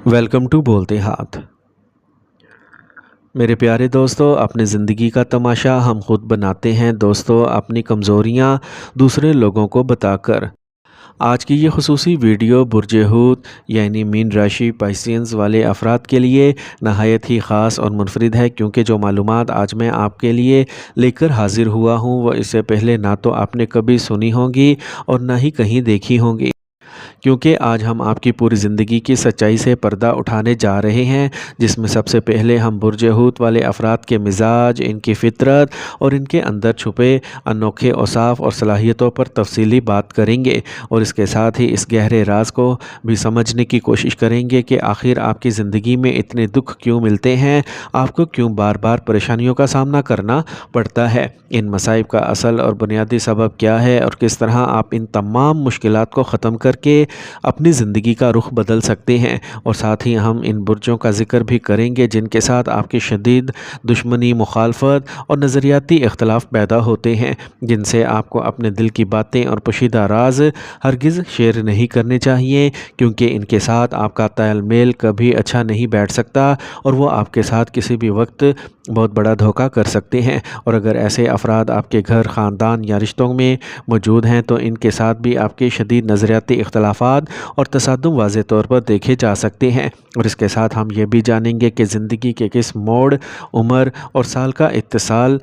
Welcome to بولتے ہاتھ۔ میرے پیارے دوستو، اپنی زندگی کا تماشا ہم خود بناتے ہیں دوستو، اپنی کمزوریاں دوسرے لوگوں کو بتا کر۔ آج کی یہ خصوصی ویڈیو برج حوت یعنی مین راشی پائسینز والے افراد کے لیے نہایت ہی خاص اور منفرد ہے، کیونکہ جو معلومات آج میں آپ کے لیے لے کر حاضر ہوا ہوں وہ اس سے پہلے نہ تو آپ نے کبھی سنی ہوں گی اور نہ ہی کہیں دیکھی ہوں گی، کیونکہ آج ہم آپ کی پوری زندگی کی سچائی سے پردہ اٹھانے جا رہے ہیں، جس میں سب سے پہلے ہم برج حوت والے افراد کے مزاج، ان کی فطرت اور ان کے اندر چھپے انوکھے اوصاف اور صلاحیتوں پر تفصیلی بات کریں گے، اور اس کے ساتھ ہی اس گہرے راز کو بھی سمجھنے کی کوشش کریں گے کہ آخر آپ کی زندگی میں اتنے دکھ کیوں ملتے ہیں، آپ کو کیوں بار بار پریشانیوں کا سامنا کرنا پڑتا ہے، ان مصائب کا اصل اور بنیادی سبب کیا ہے، اور کس طرح آپ ان تمام مشکلات کو ختم کر کے اپنی زندگی کا رخ بدل سکتے ہیں، اور ساتھ ہی ہم ان برجوں کا ذکر بھی کریں گے جن کے ساتھ آپ کی شدید دشمنی، مخالفت اور نظریاتی اختلاف پیدا ہوتے ہیں، جن سے آپ کو اپنے دل کی باتیں اور پوشیدہ راز ہرگز شیئر نہیں کرنے چاہیے، کیونکہ ان کے ساتھ آپ کا تال میل کبھی اچھا نہیں بیٹھ سکتا اور وہ آپ کے ساتھ کسی بھی وقت بہت بڑا دھوکہ کر سکتے ہیں، اور اگر ایسے افراد آپ کے گھر، خاندان یا رشتوں میں موجود ہیں تو ان کے ساتھ بھی آپ کے شدید نظریاتی اختلافات اور تصادم واضح طور پر دیکھے جا سکتے ہیں، اور اس کے ساتھ ہم یہ بھی جانیں گے کہ زندگی کے کس موڑ، عمر اور سال کا اتصال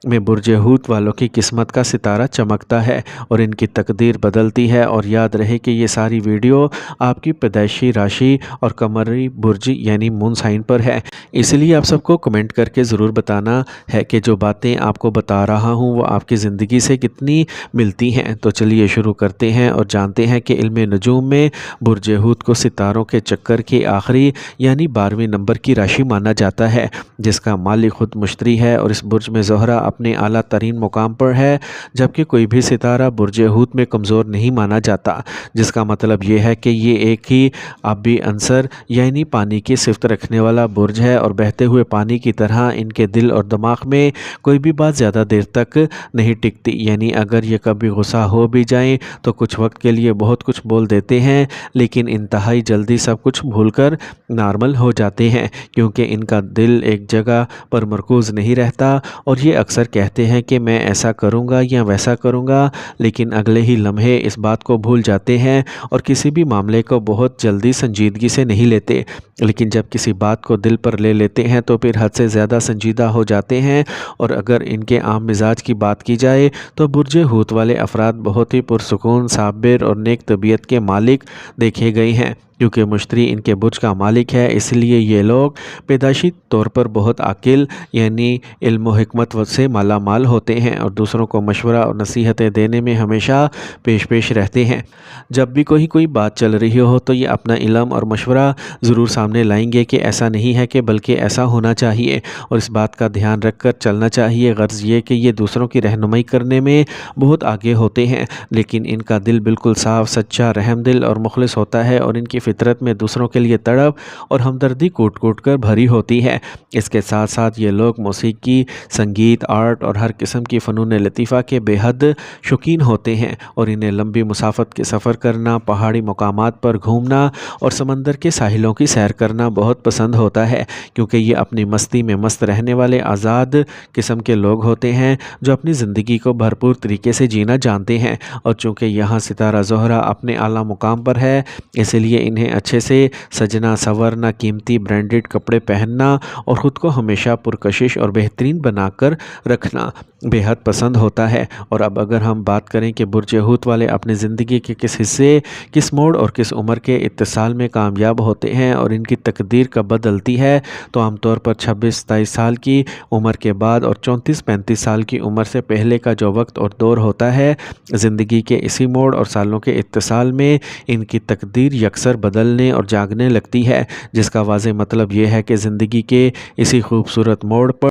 میں برج حوت والوں کی قسمت کا ستارہ چمکتا ہے اور ان کی تقدیر بدلتی ہے، اور یاد رہے کہ یہ ساری ویڈیو آپ کی پیدائشی راشی اور قمری برج یعنی مون سائن پر ہے، اس لیے آپ سب کو کمنٹ کر کے ضرور بتانا ہے کہ جو باتیں آپ کو بتا رہا ہوں وہ آپ کی زندگی سے کتنی ملتی ہیں۔ تو چلیے شروع کرتے ہیں اور جانتے ہیں کہ علم نجوم میں برج حوت کو ستاروں کے چکر کی آخری یعنی 12ویں نمبر کی راشی مانا جاتا ہے، جس کا مالک خود مشتری ہے، اور اس برج میں زہرہ اپنے اعلیٰ ترین مقام پر ہے، جبکہ کوئی بھی ستارہ برج حوت میں کمزور نہیں مانا جاتا، جس کا مطلب یہ ہے کہ یہ ایک ہی آبی عنصر یعنی پانی کی صفت رکھنے والا برج ہے، اور بہتے ہوئے پانی کی طرح ان کے دل اور دماغ میں کوئی بھی بات زیادہ دیر تک نہیں ٹکتی، یعنی اگر یہ کبھی غصہ ہو بھی جائیں تو کچھ وقت کے لیے بہت کچھ بول دیتے ہیں، لیکن انتہائی جلدی سب کچھ بھول کر نارمل ہو جاتے ہیں، کیونکہ ان کا دل ایک جگہ پر مرکوز نہیں رہتا، اور یہ اکثر کہتے ہیں کہ میں ایسا کروں گا یا ویسا کروں گا، لیکن اگلے ہی لمحے اس بات کو بھول جاتے ہیں اور کسی بھی معاملے کو بہت جلدی سنجیدگی سے نہیں لیتے، لیکن جب کسی بات کو دل پر لے لیتے ہیں تو پھر حد سے زیادہ سنجیدہ ہو جاتے ہیں، اور اگر ان کے عام مزاج کی بات کی جائے تو برج حوت والے افراد بہت ہی پرسکون، صابر اور نیک طبیعت کے مالک دیکھے گئے ہیں، کیونکہ مشتری ان کے برج کا مالک ہے، اس لیے یہ لوگ پیدائشی طور پر بہت عاقل یعنی علم و حکمت سے مالا مال ہوتے ہیں، اور دوسروں کو مشورہ اور نصیحتیں دینے میں ہمیشہ پیش رہتے ہیں۔ جب بھی کوئی بات چل رہی ہو تو یہ اپنا علم اور مشورہ ضرور سامنے لائیں گے کہ ایسا نہیں ہے کہ بلکہ ایسا ہونا چاہیے، اور اس بات کا دھیان رکھ کر چلنا چاہیے، غرض یہ کہ یہ دوسروں کی رہنمائی کرنے میں بہت آگے ہوتے ہیں، لیکن ان کا دل بالکل صاف، سچا، رحم دل اور مخلص ہوتا ہے، اور ان کی فطرت میں دوسروں کے لیے تڑپ اور ہمدردی کوٹ کوٹ کر بھری ہوتی ہے۔ اس کے ساتھ ساتھ یہ لوگ موسیقی، سنگیت، آرٹ اور ہر قسم کی فنون لطیفہ کے بے حد شوقین ہوتے ہیں، اور انہیں لمبی مسافت کے سفر کرنا، پہاڑی مقامات پر گھومنا اور سمندر کے ساحلوں کی سیر کرنا بہت پسند ہوتا ہے، کیونکہ یہ اپنی مستی میں مست رہنے والے آزاد قسم کے لوگ ہوتے ہیں جو اپنی زندگی کو بھرپور طریقے سے جینا جانتے ہیں، اور چونکہ یہاں ستارہ زہرہ اپنے اعلیٰ مقام پر ہے اس لیے انہیں اچھے سے سجنا سنورنا، قیمتی برانڈڈ کپڑے پہننا اور خود کو ہمیشہ پرکشش اور بہترین بنا کر رکھنا بے حد پسند ہوتا ہے۔ اور اب اگر ہم بات کریں کہ برج حوت والے اپنی زندگی کے کس حصے، کس موڑ اور کس عمر کے اتصال میں کامیاب ہوتے ہیں اور ان کی تقدیر کب بدلتی ہے، تو عام طور پر 26-27 سال کی عمر کے بعد اور 34-35 سال کی عمر سے پہلے کا جو وقت اور دور ہوتا ہے، زندگی کے اسی موڑ اور سالوں کے اتصال میں ان کی تقدیر یکسر بدلنے اور جاگنے لگتی ہے، جس کا واضح مطلب یہ ہے کہ زندگی کے اسی خوبصورت موڑ پر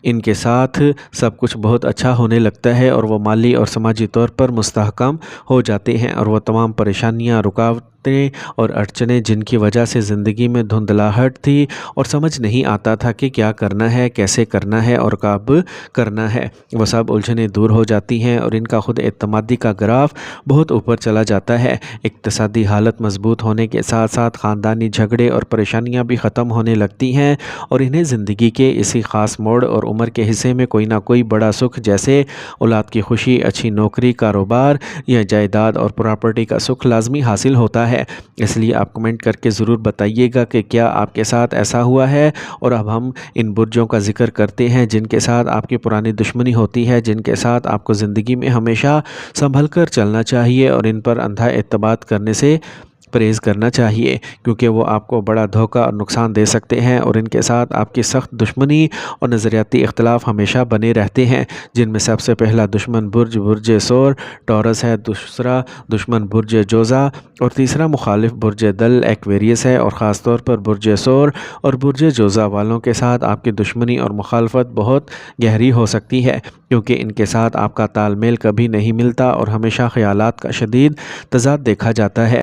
ان کے ساتھ سب کچھ بہت اچھا ہونے لگتا ہے، اور وہ مالی اور سماجی طور پر مستحکم ہو جاتے ہیں، اور وہ تمام پریشانیاں، رکاوٹیں مصیبتیں اور اڑچنیں جن کی وجہ سے زندگی میں دھندلاہٹ تھی اور سمجھ نہیں آتا تھا کہ کیا کرنا ہے، کیسے کرنا ہے اور کب کرنا ہے، وہ سب الجھنیں دور ہو جاتی ہیں اور ان کا خود اعتمادی کا گراف بہت اوپر چلا جاتا ہے۔ اقتصادی حالت مضبوط ہونے کے ساتھ ساتھ خاندانی جھگڑے اور پریشانیاں بھی ختم ہونے لگتی ہیں اور انہیں زندگی کے اسی خاص موڑ اور عمر کے حصے میں کوئی نہ کوئی بڑا سکھ، جیسے اولاد کی خوشی، اچھی نوکری، کاروبار یا جائیداد اور پراپرٹی کا سکھ لازمی حاصل ہوتا ہے۔ اس لیے آپ کمنٹ کر کے ضرور بتائیے گا کہ کیا آپ کے ساتھ ایسا ہوا ہے۔ اور اب ہم ان برجوں کا ذکر کرتے ہیں جن کے ساتھ آپ کی پرانی دشمنی ہوتی ہے، جن کے ساتھ آپ کو زندگی میں ہمیشہ سنبھل کر چلنا چاہیے اور ان پر اندھا اعتماد کرنے سے پرہیز کرنا چاہیے، کیونکہ وہ آپ کو بڑا دھوکہ اور نقصان دے سکتے ہیں اور ان کے ساتھ آپ کی سخت دشمنی اور نظریاتی اختلاف ہمیشہ بنے رہتے ہیں، جن میں سب سے پہلا دشمن برج ثور ٹورس ہے، دوسرا دشمن برج جوزا اور تیسرا مخالف برج دل ایکویریس ہے۔ اور خاص طور پر برج ثور اور برج جوزا والوں کے ساتھ آپ کی دشمنی اور مخالفت بہت گہری ہو سکتی ہے، کیونکہ ان کے ساتھ آپ کا تال میل کبھی نہیں ملتا اور ہمیشہ خیالات کا شدید تضاد دیکھا جاتا ہے۔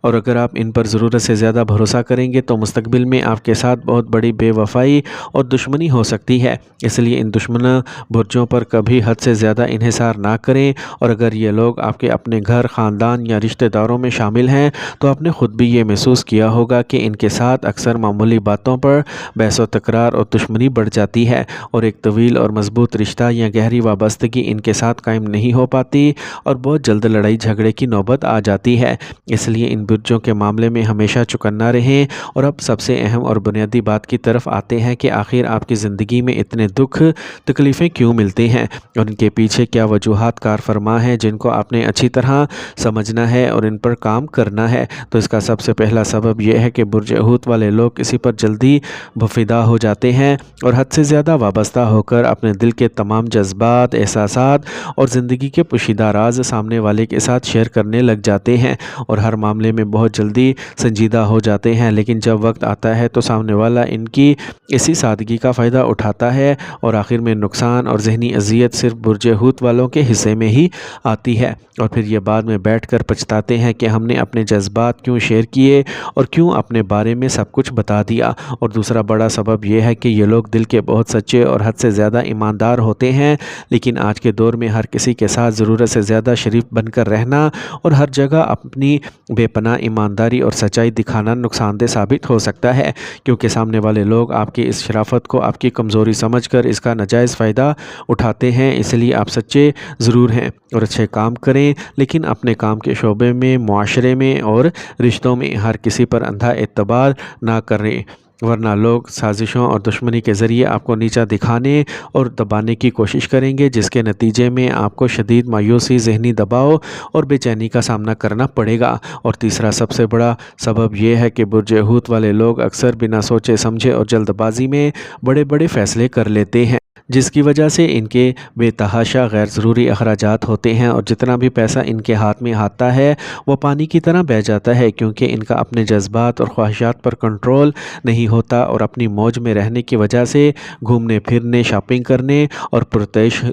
اور اگر آپ ان پر ضرورت سے زیادہ بھروسہ کریں گے تو مستقبل میں آپ کے ساتھ بہت بڑی بے وفائی اور دشمنی ہو سکتی ہے۔ اس لیے ان دشمنہ برجوں پر کبھی حد سے زیادہ انحصار نہ کریں، اور اگر یہ لوگ آپ کے اپنے گھر، خاندان یا رشتہ داروں میں شامل ہیں تو آپ نے خود بھی یہ محسوس کیا ہوگا کہ ان کے ساتھ اکثر معمولی باتوں پر بحث و تکرار اور دشمنی بڑھ جاتی ہے اور ایک طویل اور مضبوط رشتہ یا گہری وابستگی ان کے ساتھ قائم نہیں ہو پاتی اور بہت جلد لڑائی جھگڑے کی نوبت آ جاتی ہے۔ اس لیے ان برجوں کے معاملے میں ہمیشہ چوکنا رہیں۔ اور اب سب سے اہم اور بنیادی بات کی طرف آتے ہیں کہ آخر آپ کی زندگی میں اتنے دکھ تکلیفیں کیوں ملتے ہیں اور ان کے پیچھے کیا وجوہات کار فرما ہیں جن کو آپ نے اچھی طرح سمجھنا ہے اور ان پر کام کرنا ہے۔ تو اس کا سب سے پہلا سبب یہ ہے کہ برج حوت والے لوگ کسی پر جلدی بفیدہ ہو جاتے ہیں اور حد سے زیادہ وابستہ ہو کر اپنے دل کے تمام جذبات، احساسات اور زندگی کے پوشیدہ راز سامنے والے کے ساتھ شیئر کرنے لگ جاتے ہیں اور ہر معاملے میں بہت جلدی سنجیدہ ہو جاتے ہیں، لیکن جب وقت آتا ہے تو سامنے والا ان کی اسی سادگی کا فائدہ اٹھاتا ہے اور آخر میں نقصان اور ذہنی اذیت صرف برج حوت والوں کے حصے میں ہی آتی ہے، اور پھر یہ بعد میں بیٹھ کر پچھتاتے ہیں کہ ہم نے اپنے جذبات کیوں شیئر کیے اور کیوں اپنے بارے میں سب کچھ بتا دیا۔ اور دوسرا بڑا سبب یہ ہے کہ یہ لوگ دل کے بہت سچے اور حد سے زیادہ ایماندار ہوتے ہیں، لیکن آج کے دور میں ہر کسی کے ساتھ ضرورت سے زیادہ شریف بن کر رہنا اور ہر جگہ اپنی بے پناہ ایمانداری اور سچائی دکھانا نقصان دہ ثابت ہو سکتا ہے، کیونکہ سامنے والے لوگ آپ کی اس شرافت کو آپ کی کمزوری سمجھ کر اس کا ناجائز فائدہ اٹھاتے ہیں۔ اس لیے آپ سچے ضرور ہیں اور اچھے کام کریں، لیکن اپنے کام کے شعبے میں، معاشرے میں اور رشتوں میں ہر کسی پر اندھا اعتبار نہ کریں، ورنہ لوگ سازشوں اور دشمنی کے ذریعے آپ کو نیچا دکھانے اور دبانے کی کوشش کریں گے، جس کے نتیجے میں آپ کو شدید مایوسی، ذہنی دباؤ اور بے چینی کا سامنا کرنا پڑے گا۔ اور تیسرا سب سے بڑا سبب یہ ہے کہ برج حوت والے لوگ اکثر بنا سوچے سمجھے اور جلد بازی میں بڑے بڑے فیصلے کر لیتے ہیں، جس کی وجہ سے ان کے بے تحاشا غیر ضروری اخراجات ہوتے ہیں اور جتنا بھی پیسہ ان کے ہاتھ میں آتا ہے وہ پانی کی طرح بہہ جاتا ہے، کیونکہ ان کا اپنے جذبات اور خواہشات پر کنٹرول نہیں ہوتا اور اپنی موج میں رہنے کی وجہ سے گھومنے پھرنے، شاپنگ کرنے اور پرتعیش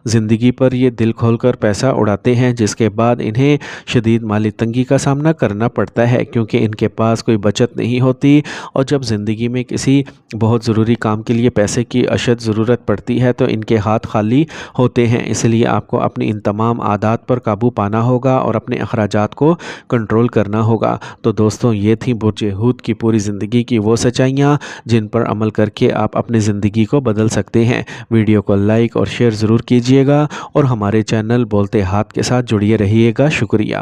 زندگی پر یہ دل کھول کر پیسہ اڑاتے ہیں، جس کے بعد انہیں شدید مالی تنگی کا سامنا کرنا پڑتا ہے، کیونکہ ان کے پاس کوئی بچت نہیں ہوتی اور جب زندگی میں کسی بہت ضروری کام کے لیے پیسے کی اشد ضرورت پڑتی ہے تو ان کے ہاتھ خالی ہوتے ہیں۔ اس لیے آپ کو اپنی ان تمام عادات پر قابو پانا ہوگا اور اپنے اخراجات کو کنٹرول کرنا ہوگا۔ تو دوستوں، یہ تھی برج حوت کی پوری زندگی کی وہ سچائیاں جن پر عمل کر کے آپ اپنی زندگی کو بدل سکتے ہیں۔ ویڈیو کو لائک اور شیئر ضرور کیجیے گا اور ہمارے چینل بولتے ہاتھ کے ساتھ جڑیے رہیے گا۔ شکریہ۔